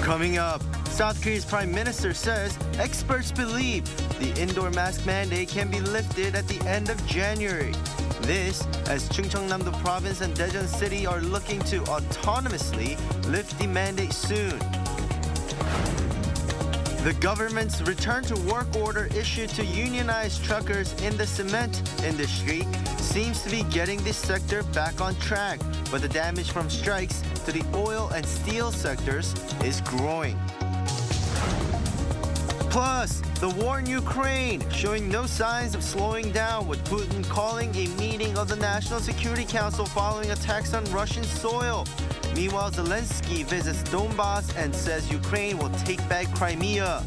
Coming up, South Korea's Prime Minister says experts believe the indoor mask mandate can be lifted at the end of January. This as Chungcheongnam-do Province and Daejeon City are looking to autonomously lift the mandate soon. The government's return to work order issued to unionized truckers in the cement industry seems to be getting this sector back on track, but the damage from strikes to the oil and steel sectors is growing. Plus, the war in Ukraine showing no signs of slowing down, with Putin calling a meeting of the National Security Council following attacks on Russian soil. Meanwhile, Zelensky visits Donbass and says Ukraine will take back Crimea.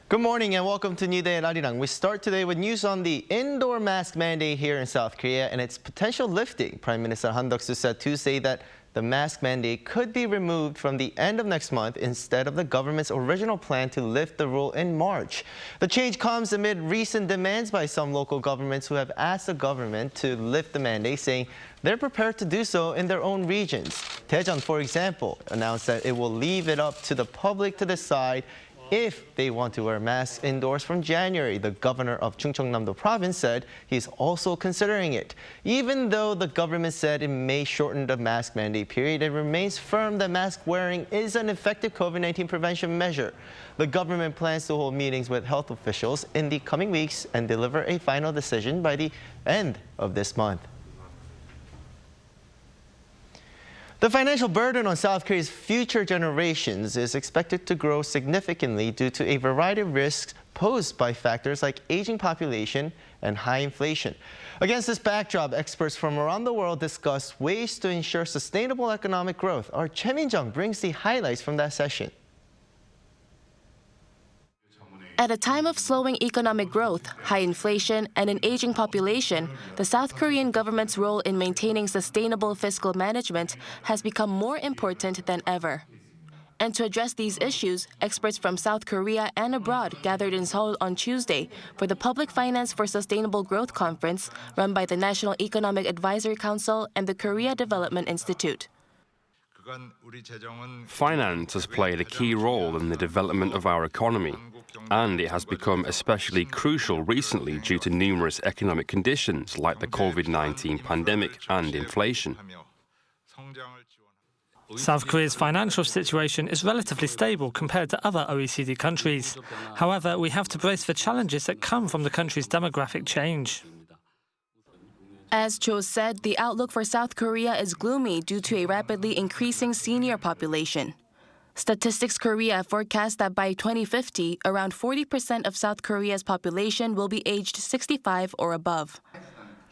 Good morning and welcome to New Day at Arirang. We start today with news on the indoor mask mandate here in South Korea and its potential lifting. Prime Minister Han Duck-soo said Tuesday that the mask mandate could be removed from the end of next month instead of the government's original plan to lift the rule in March. The change comes amid recent demands by some local governments who have asked the government to lift the mandate, saying they're prepared to do so in their own regions. Daejeon, for example, announced that it will leave it up to the public to decide if they want to wear masks indoors from January. The governor of Chungcheongnam-do Province said he's also considering it. Even though the government said it may shorten the mask mandate period, it remains firm that mask wearing is an effective COVID-19 prevention measure. The government plans to hold meetings with health officials in the coming weeks and deliver a final decision by the end of this month. The financial burden on South Korea's future generations is expected to grow significantly due to a variety of risks posed by factors like aging population and high inflation. Against this backdrop, experts from around the world discuss ways to ensure sustainable economic growth. Our Choi Min-jung brings the highlights from that session. At a time of slowing economic growth, high inflation, and an aging population, the South Korean government's role in maintaining sustainable fiscal management has become more important than ever. And to address these issues, experts from South Korea and abroad gathered in Seoul on Tuesday for the Public Finance for Sustainable Growth Conference run by the National Economic Advisory Council and the Korea Development Institute. Finance has played a key role in the development of our economy, and it has become especially crucial recently due to numerous economic conditions like the COVID-19 pandemic and inflation. South Korea's financial situation is relatively stable compared to other OECD countries. However, we have to brace for challenges that come from the country's demographic change. As Cho said, the outlook for South Korea is gloomy due to a rapidly increasing senior population. Statistics Korea forecasts that by 2050, around 40% of South Korea's population will be aged 65 or above.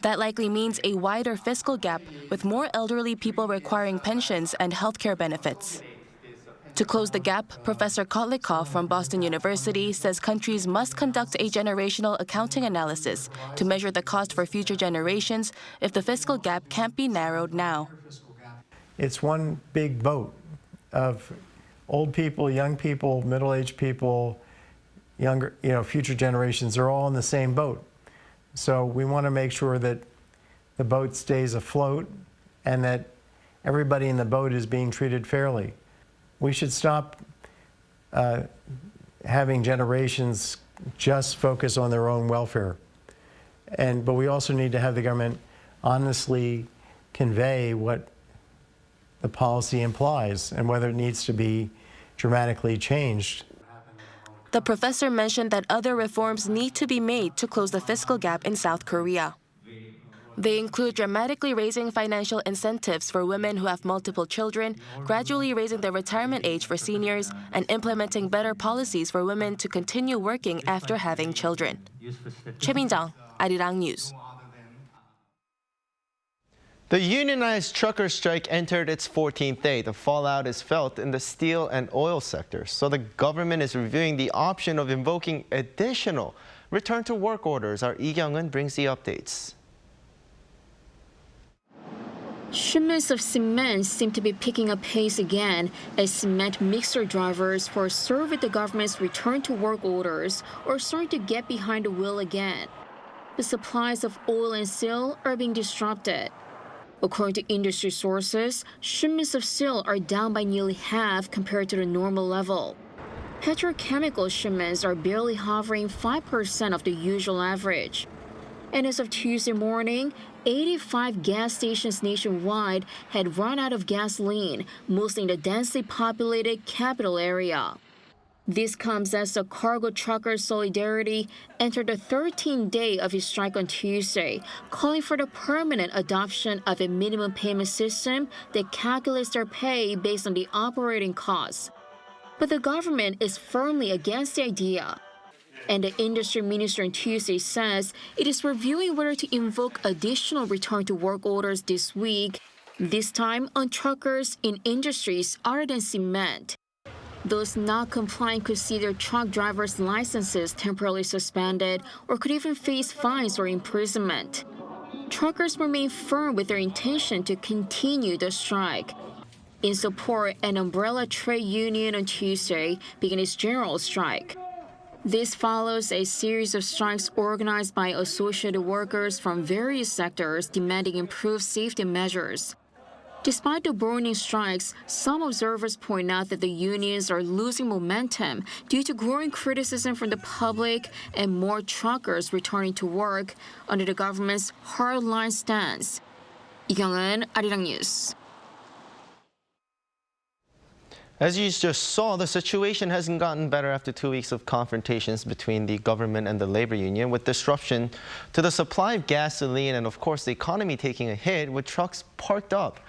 That likely means a wider fiscal gap, with more elderly people requiring pensions and healthcare benefits. To close the gap, Professor Kotlikov from Boston University says countries must conduct a generational accounting analysis to measure the cost for future generations if the fiscal gap can't be narrowed now. It's one big boat of old people, young people, middle-aged people, younger, future generations are all in the same boat. So we want to make sure that the boat stays afloat and that everybody in the boat is being treated fairly. We should stop having generations just focus on their own welfare. But we also need to have the government honestly convey what the policy implies and whether it needs to be dramatically changed. The professor mentioned that other reforms need to be made to close the fiscal gap in South Korea. They include dramatically raising financial incentives for women who have multiple children, gradually raising the retirement age for seniors, and implementing better policies for women to continue working after having children. Choi Min-jung, Arirang News. The unionized trucker strike entered its 14th day. The fallout is felt in the steel and oil sectors, so the government is reviewing the option of invoking additional return-to-work orders. Our Lee Kyung-eun brings the updates. Shipments of cement seem to be picking up pace again as cement mixer drivers who are served with the government's return to work orders are starting to get behind the wheel again. The supplies of oil and steel are being disrupted. According to industry sources, shipments of steel are down by nearly half compared to the normal level. Petrochemical shipments are barely hovering 5% of the usual average. And as of Tuesday morning, 85 gas stations nationwide had run out of gasoline, mostly in the densely populated capital area. This comes as the Cargo Truckers Solidarity entered the 13th day of its strike on Tuesday, calling for the permanent adoption of a minimum payment system that calculates their pay based on the operating costs. But the government is firmly against the idea. And the industry minister on Tuesday says it is reviewing whether to invoke additional return-to-work orders this week, this time on truckers in industries other than cement. Those not complying could see their truck drivers' licenses temporarily suspended or could even face fines or imprisonment. Truckers remain firm with their intention to continue the strike. In support, an umbrella trade union on Tuesday began its general strike. This follows a series of strikes organized by associated workers from various sectors demanding improved safety measures. Despite the burning strikes, some observers point out that the unions are losing momentum due to growing criticism from the public and more truckers returning to work under the government's hardline stance. 이경은, Arirang News. As you just saw, the situation hasn't gotten better after 2 weeks of confrontations between the government and the labor union, with disruption to the supply of gasoline and, of course, the economy taking a hit with trucks parked up.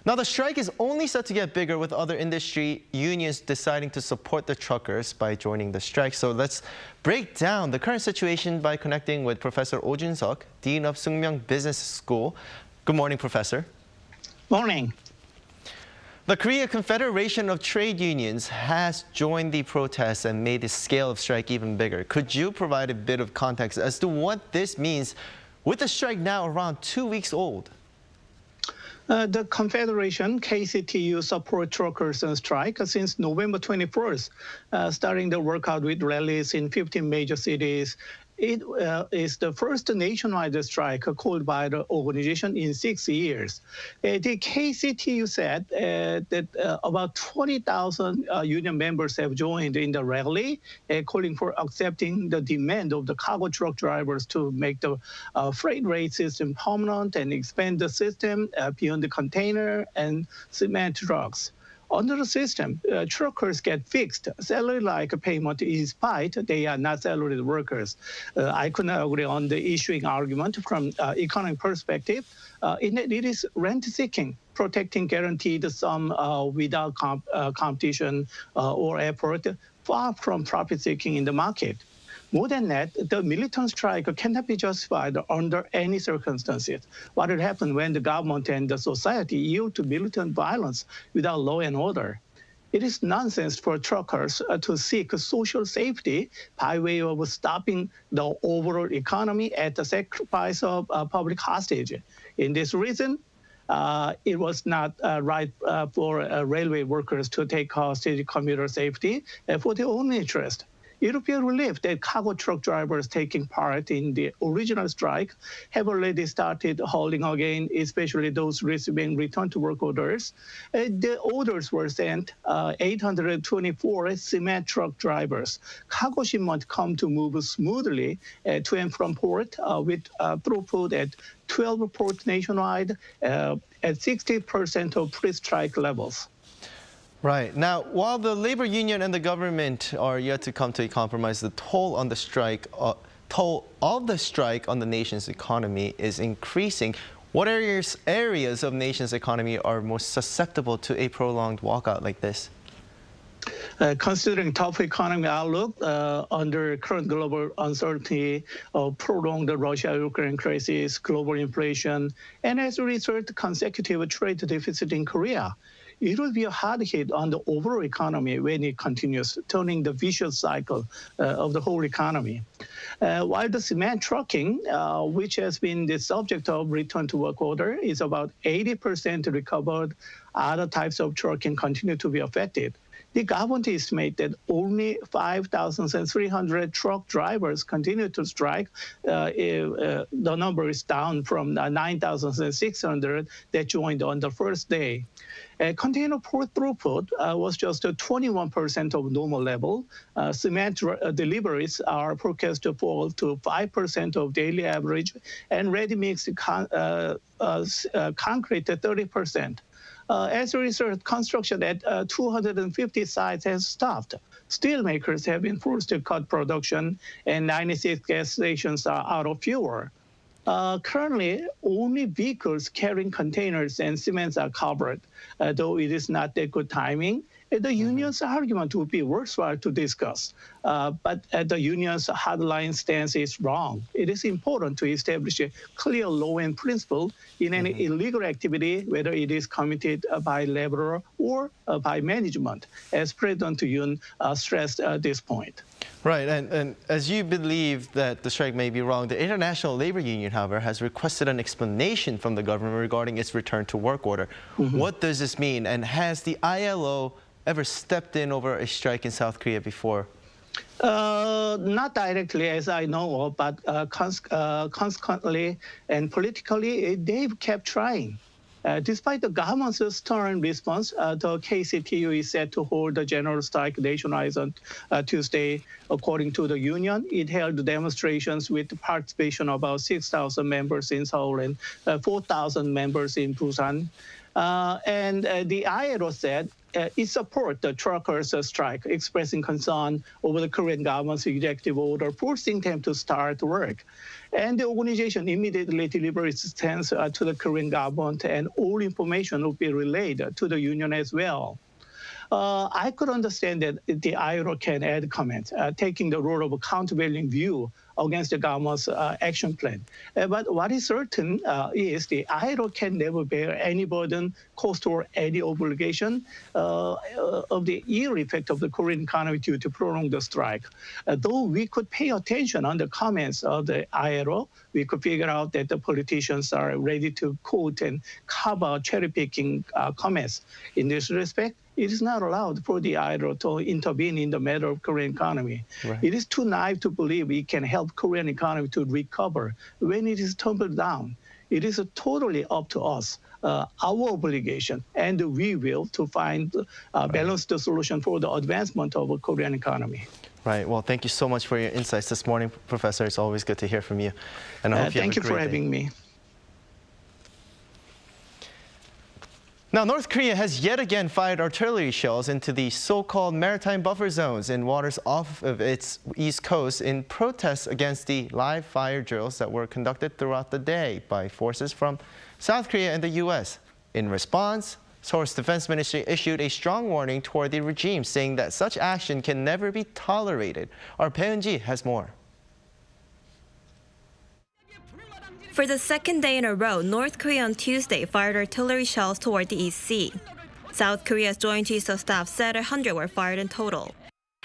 Now, the strike is only set to get bigger with other industry unions deciding to support the truckers by joining the strike. So let's break down the current situation by connecting with Professor Oh Jun-seok, Dean of Sungmyung Business School. Good morning, Professor. Morning. The Korea Confederation of Trade Unions has joined the protests and made the scale of strike even bigger. Could you provide a bit of context as to what this means with the strike now around 2 weeks old? The Confederation, KCTU, support truckers on strike since November 21st, starting the workout with rallies in 15 major cities. It is the first nationwide strike called by the organization in 6 years. The KCTU said that about 20,000 union members have joined in the rally, calling for accepting the demand of the cargo truck drivers to make the freight rate system permanent and expand the system beyond the container and cement trucks. Under the system, truckers get fixed salary-like payment in spite they are not salaried workers. I couldn't agree on the issuing argument from economic perspective. It is rent-seeking, protecting guaranteed sum without competition or effort, far from profit-seeking in the market. More than that, the militant strike cannot be justified under any circumstances. What would happen when the government and the society yield to militant violence without law and order? It is nonsense for truckers to seek social safety by way of stopping the overall economy at the sacrifice of public hostage. In this reason, it was not right for railway workers to take hostage commuter safety for their own interest. European relief that cargo truck drivers taking part in the original strike have already started hauling again, especially those receiving return-to-work orders. The orders were sent 824 cement truck drivers. Cargo shipment come to move smoothly to and from port with throughput at 12 ports nationwide at 60% of pre-strike levels. Right. Now, while the labor union and the government are yet to come to a compromise, the toll of the strike on the nation's economy is increasing. What areas of nation's economy are most susceptible to a prolonged walkout like this? Considering tough economic outlook under current global uncertainty of prolonged Russia-Ukraine crisis, global inflation, and as a result, consecutive trade deficit in Korea, it will be a hard hit on the overall economy when it continues, turning the vicious cycle of the whole economy. While the cement trucking, which has been the subject of return to work order, is about 80% recovered, other types of trucking continue to be affected. The government estimates that only 5,300 truck drivers continue to strike. The number is down from 9,600 that joined on the first day. Container port throughput was just 21% of normal level. Cement deliveries are forecast to fall to 5% of daily average, and ready-mix concrete to 30%. As a result, construction at 250 sites has stopped. Steelmakers have been forced to cut production, and 96 gas stations are out of fuel. Currently, only vehicles carrying containers and cements are covered, though it is not a good timing. The union's argument would be worthwhile to discuss, but the union's hardline stance is wrong. It is important to establish a clear law and principle in any illegal activity, whether it is committed by laborer or by management, as President Yoon stressed at this point. Right, and as you believe that the strike may be wrong, the International Labor Union, however, has requested an explanation from the government regarding its return to work order. What does this mean, and has the ILO ever stepped in over a strike in South Korea before? Not directly, as I know of, but consequently and politically, they've kept trying. Despite the government's stern response, the KCTU is set to hold a general strike nationwide on Tuesday. According to the union, it held demonstrations with the participation of about 6,000 members in Seoul and 4,000 members in Busan. And the ILO said it supports the truckers' strike, expressing concern over the Korean government's executive order forcing them to start work. And the organization immediately delivered its stance to the Korean government, and all information will be relayed to the union as well. I could understand that the ILO can add comments, taking the role of a countervailing view against the government's action plan. But what is certain is the ILO can never bear any burden, cost, or any obligation of the ill effect of the Korean economy due to prolonged strike. Though we could pay attention on the comments of the ILO, we could figure out that the politicians are ready to quote and cover cherry-picking comments. In this respect, it is not allowed for the ILO to intervene in the matter of Korean economy. Right. It is too naive to believe it can help Korean economy to recover when it is tumbled down. It is totally up to us, our obligation, and we will to find a balanced solution for the advancement of the Korean economy. Right. Well, thank you so much for your insights this morning, Professor. It's always good to hear from you. And I hope you have a great day. Thank you for having me. Now, North Korea has yet again fired artillery shells into the so-called maritime buffer zones in waters off of its east coast in protest against the live fire drills that were conducted throughout the day by forces from South Korea and the U.S. In response, Seoul's defense ministry issued a strong warning toward the regime, saying that such action can never be tolerated. Our Peun-ji has more. For the second day in a row, North Korea on Tuesday fired artillery shells toward the East Sea. South Korea's Joint Chiefs of Staff said 100 were fired in total.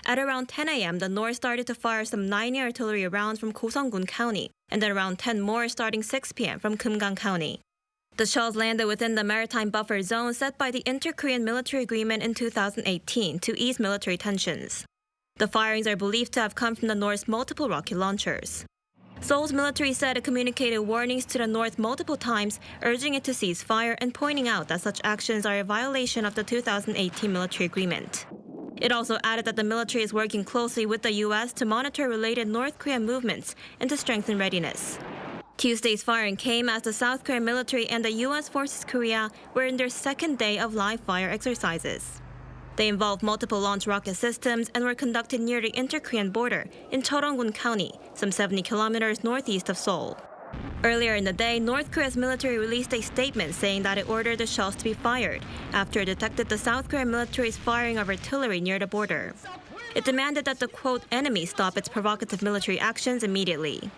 At around 10 a.m., the North started to fire some 90 artillery rounds from Gosong-gun County, and then around 10 more starting 6 p.m. from Kumgang County. The shells landed within the maritime buffer zone set by the Inter-Korean Military Agreement in 2018 to ease military tensions. The firings are believed to have come from the North's multiple rocket launchers. Seoul's military said it communicated warnings to the North multiple times, urging it to cease fire and pointing out that such actions are a violation of the 2018 military agreement. It also added that the military is working closely with the U.S. to monitor related North Korean movements and to strengthen readiness. Tuesday's firing came as the South Korean military and the U.S. Forces Korea were in their second day of live fire exercises. They involved multiple launch rocket systems and were conducted near the Inter-Korean border in Cheolwon-gun County, some 70 kilometers northeast of Seoul. Earlier in the day, North Korea's military released a statement saying that it ordered the shells to be fired after it detected the South Korean military's firing of artillery near the border. It demanded that the, quote, enemy stop its provocative military actions immediately.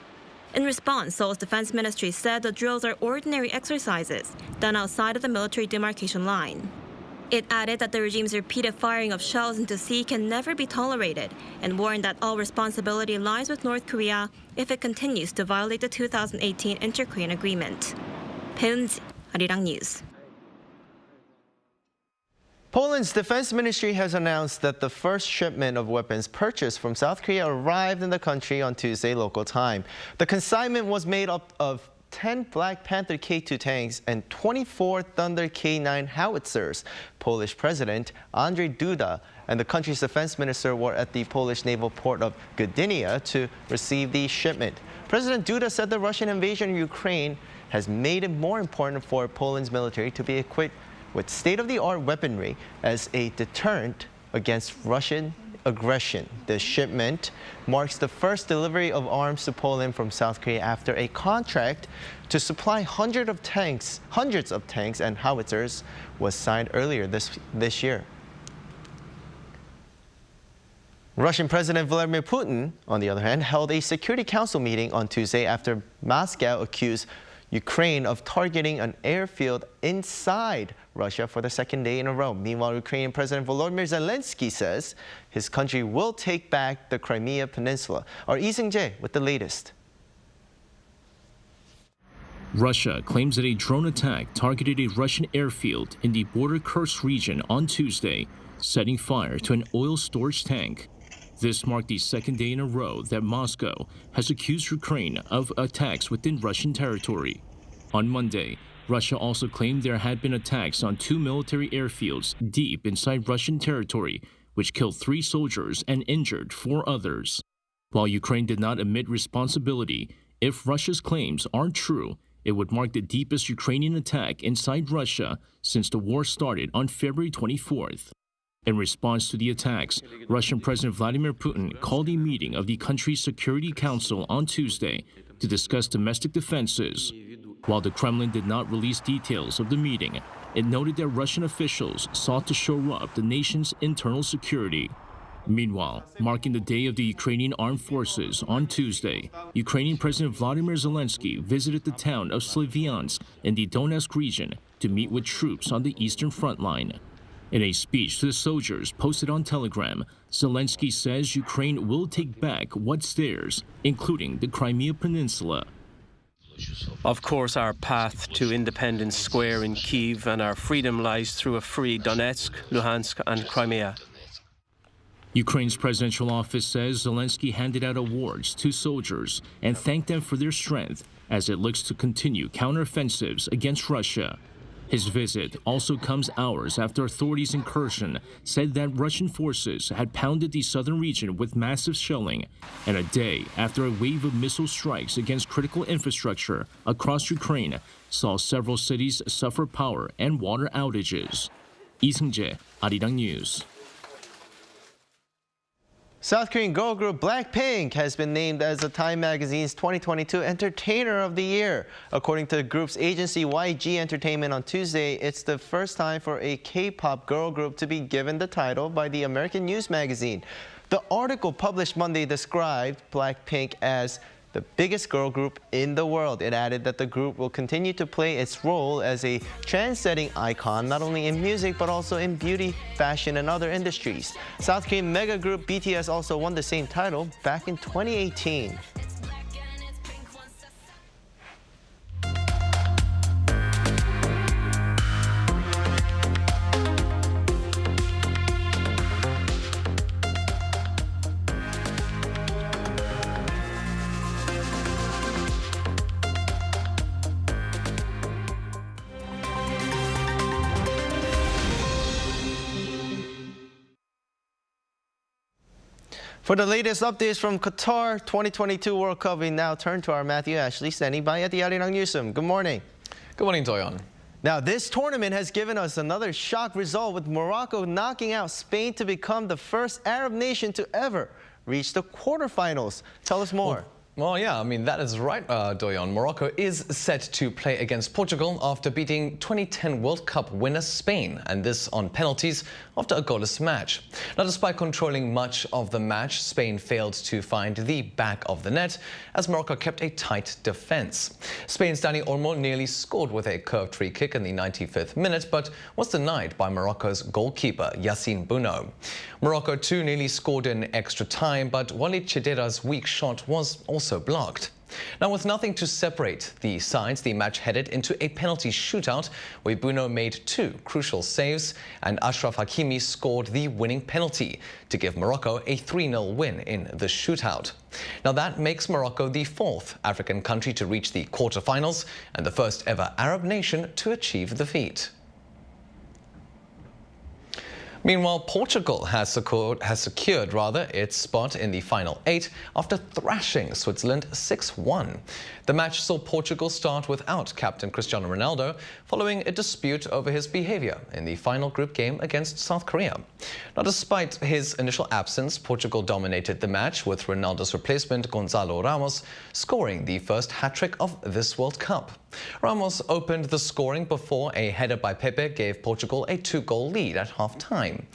In response, Seoul's defense ministry said the drills are ordinary exercises done outside of the military demarcation line. It added that the regime's repeated firing of shells into sea can never be tolerated and warned that all responsibility lies with North Korea if it continues to violate the 2018 Inter-Korean Agreement. 배은지, Arirang News. Poland's defense ministry has announced that the first shipment of weapons purchased from South Korea arrived in the country on Tuesday local time. The consignment was made up of 10 Black Panther K2 tanks and 24 Thunder K9 howitzers. Polish President Andrzej Duda and the country's defense minister were at the Polish naval port of Gdynia to receive the shipment. President Duda said the Russian invasion of Ukraine has made it more important for Poland's military to be equipped with state-of-the-art weaponry as a deterrent against Russian aggression. The shipment marks the first delivery of arms to Poland from South Korea after a contract to supply hundreds of tanks and howitzers was signed earlier this year. Russian President Vladimir Putin, on the other hand, held a Security Council meeting on Tuesday after Moscow accused Ukraine of targeting an airfield inside Russia for the second day in a row. Meanwhile, Ukrainian President Volodymyr Zelensky says his country will take back the Crimea Peninsula. Our Lee Seung-jae with the latest. Russia claims that a drone attack targeted a Russian airfield in the border Kursk region on Tuesday, setting fire to an oil storage tank. This marked the second day in a row that Moscow has accused Ukraine of attacks within Russian territory. On Monday, Russia also claimed there had been attacks on 2 military airfields deep inside Russian territory, which killed 3 soldiers and injured 4 others. While Ukraine did not admit responsibility, if Russia's claims aren't true, it would mark the deepest Ukrainian attack inside Russia since the war started on February 24th. In response to the attacks, Russian President Vladimir Putin called a meeting of the country's Security Council on Tuesday to discuss domestic defenses. While the Kremlin did not release details of the meeting, it noted that Russian officials sought to shore up the nation's internal security. Meanwhile, marking the day of the Ukrainian Armed Forces on Tuesday, Ukrainian President Volodymyr Zelensky visited the town of Slavyansk in the Donetsk region to meet with troops on the eastern front line. In a speech to the soldiers posted on Telegram, Zelensky says Ukraine will take back what's theirs, including the Crimea Peninsula. Of course, our path to independence square in Kyiv and our freedom lies through a free Donetsk, Luhansk and Crimea. Ukraine's presidential office says Zelensky handed out awards to soldiers and thanked them for their strength as it looks to continue counteroffensives against Russia. His visit also comes hours after authorities in Kherson said that Russian forces had pounded the southern region with massive shelling, and a day after a wave of missile strikes against critical infrastructure across Ukraine saw several cities suffer power and water outages. Lee Seung-jae, Arirang News. South Korean girl group Blackpink has been named as the Time magazine's 2022 Entertainer of the Year. According to the group's agency YG Entertainment on Tuesday, it's the first time for a K-pop girl group to be given the title by the American news magazine. The article published Monday described Blackpink as the biggest girl group in the world. It added that the group will continue to play its role as a trend-setting icon, not only in music, but also in beauty, fashion, and other industries. South Korean mega group BTS also won the same title back in 2018. For the latest updates from Qatar 2022 World Cup, we now turn to our Matthew Ashley standing by at the Arirang Newsroom. Good morning. Good morning, Doyon. Now, this tournament has given us another shock result with Morocco knocking out Spain to become the first Arab nation to ever reach the quarterfinals. Tell us more. Well, yeah, I mean, that is right, Doyon. Morocco is set to play against Portugal after beating 2010 World Cup winner Spain, and this on penalties after a goalless match. Now, despite controlling much of the match, Spain failed to find the back of the net as Morocco kept a tight defense. Spain's Dani Olmo nearly scored with a curved free kick in the 95th minute, but was denied by Morocco's goalkeeper, Yassine Bounou. Morocco too nearly scored in extra time, but Walid Chedera's weak shot was also blocked. Now, with nothing to separate the sides, the match headed into a penalty shootout where Bounou made two crucial saves and Achraf Hakimi scored the winning penalty to give Morocco a 3-0 win in the shootout. Now, that makes Morocco the fourth African country to reach the quarterfinals and the first ever Arab nation to achieve the feat. Meanwhile, Portugal has secured its spot in the final 8 after thrashing Switzerland 6-1. The match saw Portugal start without captain Cristiano Ronaldo following a dispute over his behavior in the final group game against South Korea. Now, despite his initial absence, Portugal dominated the match with Ronaldo's replacement Gonzalo Ramos scoring the first hat-trick of this World Cup. Ramos opened the scoring before a header by Pele gave Portugal a 2-goal lead at half-time.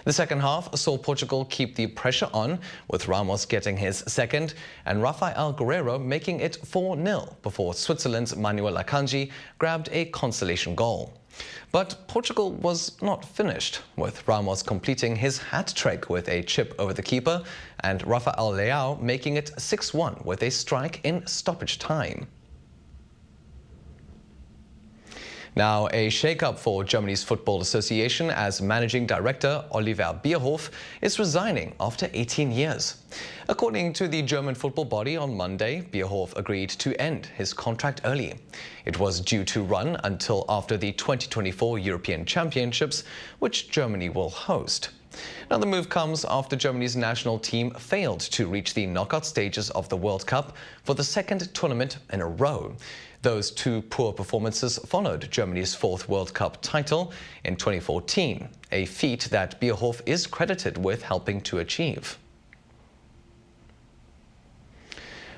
The second half saw Portugal keep the pressure on, with Ramos getting his second and Rafael Guerreiro making it 4-0 before Switzerland's Manuel Akanji grabbed a consolation goal. But Portugal was not finished, with Ramos completing his hat-trick with a chip over the keeper and Rafael Leao making it 6-1 with a strike in stoppage time. Now, a shake-up for Germany's Football Association as managing director Oliver Bierhoff is resigning after 18 years. According to the German football body on Monday, Bierhoff agreed to end his contract early. It was due to run until after the 2024 European Championships, which Germany will host. Now, the move comes after Germany's national team failed to reach the knockout stages of the World Cup for the second tournament in a row. Those two poor performances followed Germany's fourth World Cup title in 2014, a feat that Bierhoff is credited with helping to achieve.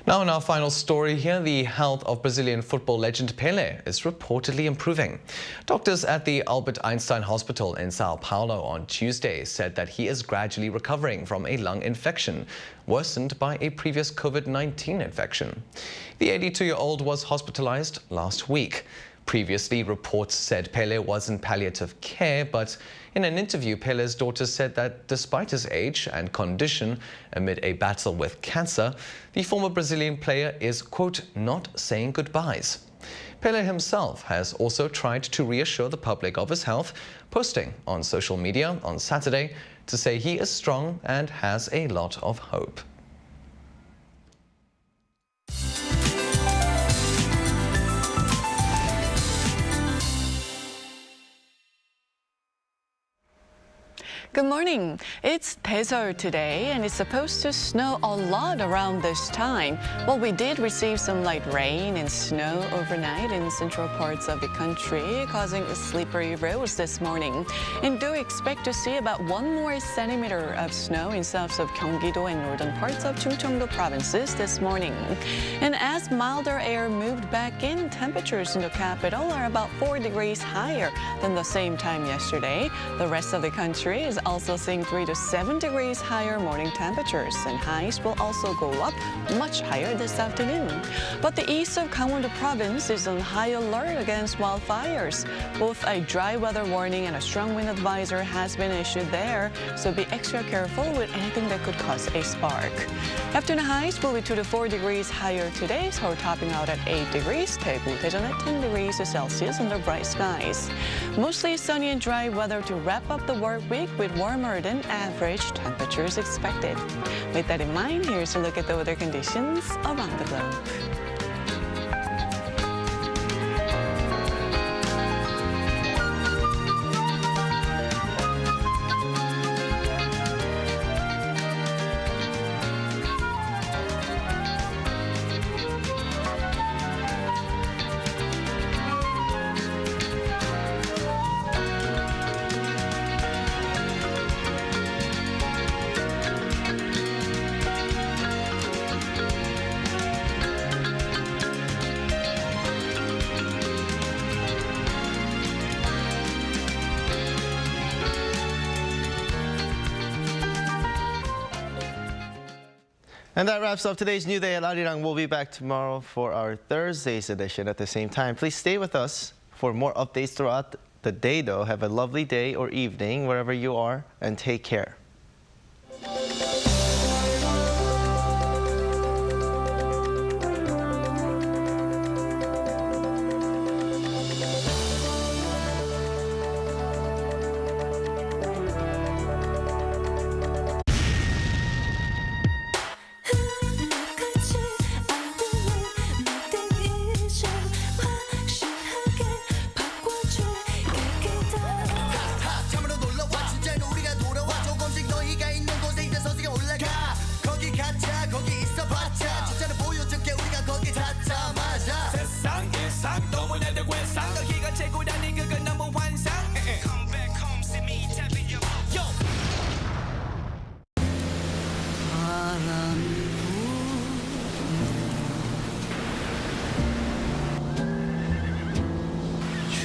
Now, in our final story here, the health of Brazilian football legend Pele is reportedly improving. Doctors at the Albert Einstein Hospital in Sao Paulo on Tuesday said that he is gradually recovering from a lung infection, worsened by a previous COVID-19 infection. The 82-year-old was hospitalized last week. Previously, reports said Pele was in palliative care, but in an interview, Pele's daughter said that despite his age and condition amid a battle with cancer, the former Brazilian player is, quote, not saying goodbyes. Pele himself has also tried to reassure the public of his health, posting on social media on Saturday to say he is strong and has a lot of hope. Good morning. It's Daeseol today, and it's supposed to snow a lot around this time. Well, we did receive some light rain and snow overnight in central parts of the country, causing slippery roads this morning. And do expect to see about 1 more centimeter of snow in south of Gyeonggi-do and northern parts of Chungcheong-do provinces this morning. And as milder air moved back in, temperatures in the capital are about 4 degrees higher than the same time yesterday. The rest of the country is also seeing 3 to 7 degrees higher morning temperatures, and highs will also go up much higher this afternoon. But the east of Gangwon-do province is on high alert against wildfires. Both a dry weather warning and a strong wind advisory has been issued there, so be extra careful with anything that could cause a spark. Afternoon highs will be 2 to 4 degrees higher today, so topping out at 8 degrees. Daegu, Daejeon at 10 degrees Celsius under bright skies. Mostly sunny and dry weather to wrap up the work week with warmer than average temperatures expected. With that in mind, here's a look at the weather conditions around the globe. And that wraps up today's New Day at Arirang. We'll be back tomorrow for our Thursday's edition at the same time. Please stay with us for more updates throughout the day, though. Have a lovely day or evening wherever you are, and take care.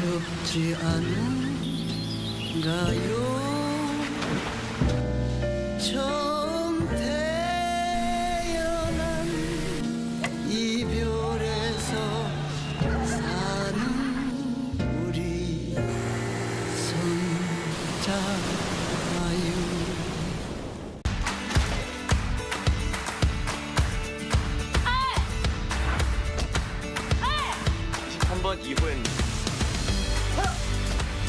춥지 않은가요? 처음 태어난 이별에서 사는 우리 손잡아요. 한번 이후엔